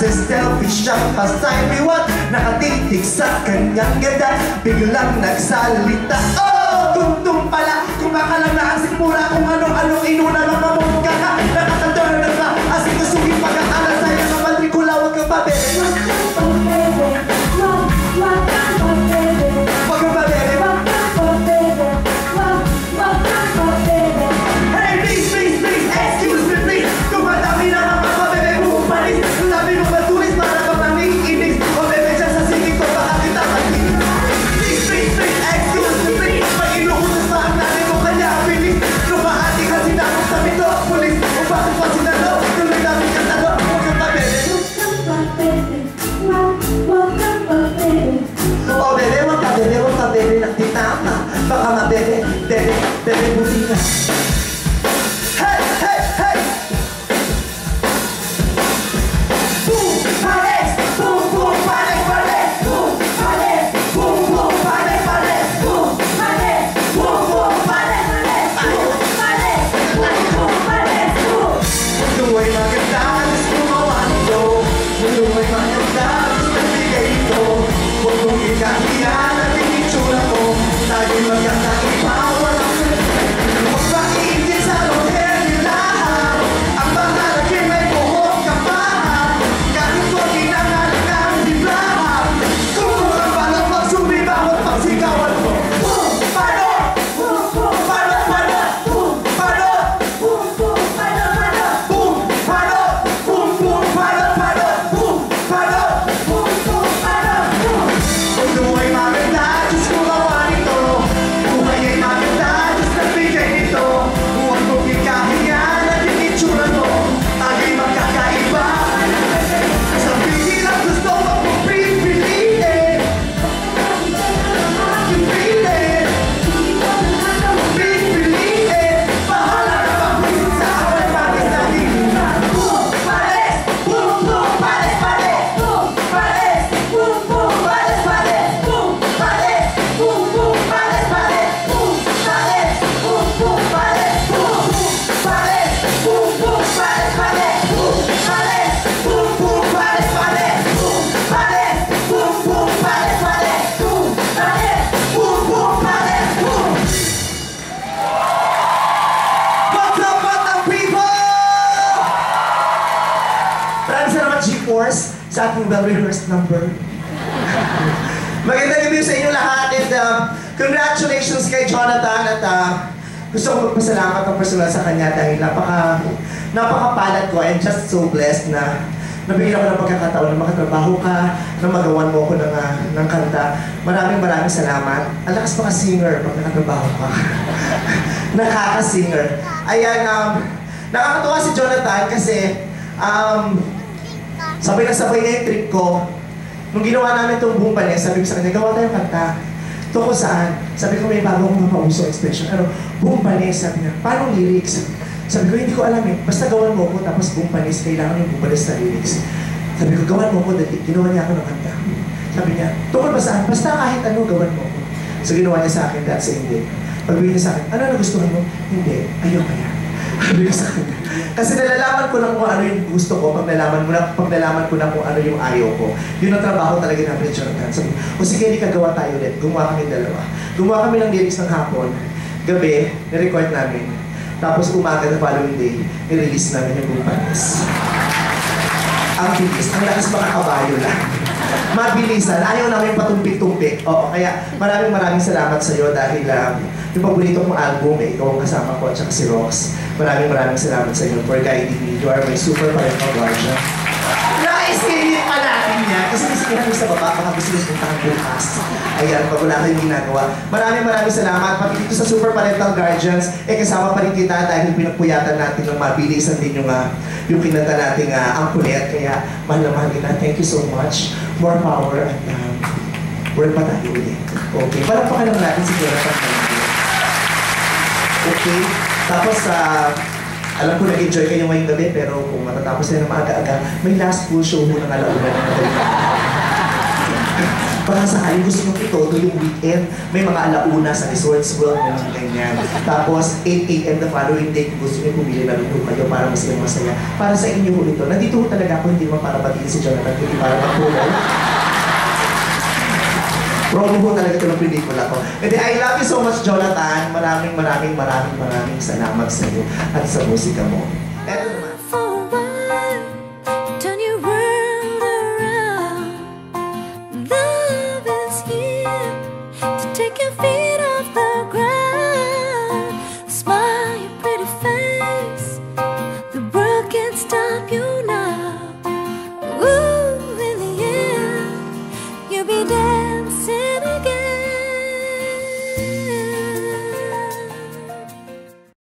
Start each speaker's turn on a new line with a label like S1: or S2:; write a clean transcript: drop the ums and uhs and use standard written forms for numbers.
S1: Nagsiselfie siya pasaymiwat, nakatitig sa kanyang ganda, biglang nagsalita. Oh! Tum-tum pala, kumakalang na ang sikmura, kung ano-ano inuna mga mongka ka. Nakatandor na ba, asikusuhin pag-aaral sa'yo ng matrikula, huwag kang babebe. Huwag kang babebe. Hey, please, please, please, excuse me, please. Tumatami na mga babebe mong panis. Sabi mo ba tulis para ba nangiinis? O bebe dyan sa singit ko, baka kita maging. Please, please, please, excuse me, please. May inuutos pa ang natin mo kanya pinis. Lumahati ka sinakot sa mito, pulis. O bakit pa sinalo? Tuloy namin ka talo. Huwag kang babebe. O bebe, huwag ka bebe, nagtitama. Baka mabebe, bebe, buti na. Hey, hey, hey! Boom, pares! Boom, boom, pares, pares! Boom, pares! Boom, boom, pares, pares! Boom, pares! Boom, boom, pares, pares! Boom, pares! Boom, boom, pares! Boom! Mulo'y maganda, alas gumawa nito. Mulo'y maganda, alas nabigay ito. Huwag mong ikahiyan at initsura ko. Tayo'y magkakaiba, walang huwag ba iintin sa hotel nila? Ang mga lagi may buhok ka pa. Kahit ko ginangalan ng diblahan. Kung kang balak pag sumibawat pagsigawan mo. Boom! Pano! Boom! Boom! Pano! Pano! Boom! Pano! Boom! Boom! Pano! Pano! Boom! Pano! Boom! Boom! Pano! Pano! Boom! Pano! Boom! Boom! Pano! Boom! Buhay maganda, Diyos gumawa nito. Buhay ay maganda, Diyos nagbigay nito. Huwag mong ikahiyan at yung itsura mo. Tagay magkakaiba. Sabihin ang gusto mo kung pipiliin. Pipiliin. Pipiliin. Bahala na magpusin sa akin pagis na hindi. Boom! Pares! Boom! Boom! Pares! Pares! Boom! Pares! Boom! Boom! Pares! Pares! Boom! Pares! Boom! Boom! Pares! Pares! Boom! Pares! Boom! Boom! Pares! Boom! Pares! Boom! Boom! Pares! Pares! Boom! Pares! Boom! Boom! Pares! Pares! Boom! Pares! Boom! Boom! Pares! Pares! Boom! Pares! Boom! Boom! Pares! Boom! What's up, batang people? Maraming salamat, G-Force, sa ating well-rehearsed number. Magandang gabi sa inyo lahat and congratulations kay Jonathan at gusto kong magpasalamat ng personal sa kanya dahil napakapalad ko and just so blessed na nabigyan ako ng pagkakataon na makatrabaho ka, na magawan mo ako ng kanta. Maraming salamat. Ang lakas pa ka-singer pag nakatrabaho ka. Nakaka-singer. Ayan, nakakatuwa si Jonathan kasi sabay na yung trip ko. Nung ginawa namin itong buong panes, sabi ko sa kanya, gawa tayong kanta. Ito ko saan? Sabi ko, may bago akong mapauso expression. Ano, buong panes, sabi niya, paano lyrics? Sabi ko, hindi ko alam eh. Basta gawan mo ko, tapos buong panes, kailangan yung buong panes na lyrics. Sabi ko, gawan mo ko, dali. Ginawa niya ako ng kanta. Sabi niya, tungkol ba saan? Basta kahit ano, gawan mo ko. So ginawa niya sa akin, that's hindi. Pagbigay niya sa akin, ano nagustuhan mo? Hindi, ayaw kaya. Sabi ko sa akin. Kasi nalalaman ko lang kung ano yung gusto ko pag nalaman ko na kung ano yung ayaw ko. Yun ang trabaho talaga namin ni Jonathan. Sabi ko, o sige, hindi ka gawa tayo ulit. Gumawa kami dalawa. Gumawa kami ng lyrics ng hapon. Gabi, nirecord namin. Tapos umaga na following day, nirelease namin yung buong panis. Ang bilis, ang lakas mga kabayo lang. Mabilisan, ayaw namin patumpik-tumpik. Oo, kaya maraming salamat sa iyo dahil yung paborito kong album, ikaw ang kasama ko at saka si Rox. Maraming salamat sa inyo for guiding me. You are my super parental guardian. Na-escape pa natin yan kasi kasi kami sa baba, baka gusto nyo puntahan bukas. Ayan, pag wala kayong ginagawa. Maraming salamat. Pati dito sa super parental guardians, kasama pa rin kita dahil pinagpuyatan natin ng mabilisan din yung kinanta natin ang kulit. Kaya mahal na mahal kita. Thank you so much. More power at work pa tayo ulit. Okay, palakpakan lang natin si Jonathan. Okay, tapos alam ko nag-enjoy kayo ngayong gabi pero kung matatapos na ng maaga-aga, may last full show mo ng alauna ng gabi. Baka sakali gusto nyo itoto yung weekend. May mga alauna sa Resorts World, may mga ganyan. Tapos 8 a.m. the following day, kung gusto nyo pumili na rin kayo para masaya. Para sa inyo ho ito. Nandito ho talaga ako, hindi naman para batiin si Jonathan, hindi para mag-promote. Promo ho talaga ito ng pelikula ko. And then, I love you so much, Jonathan. Maraming salamat sa iyo at sa musika mo. Eto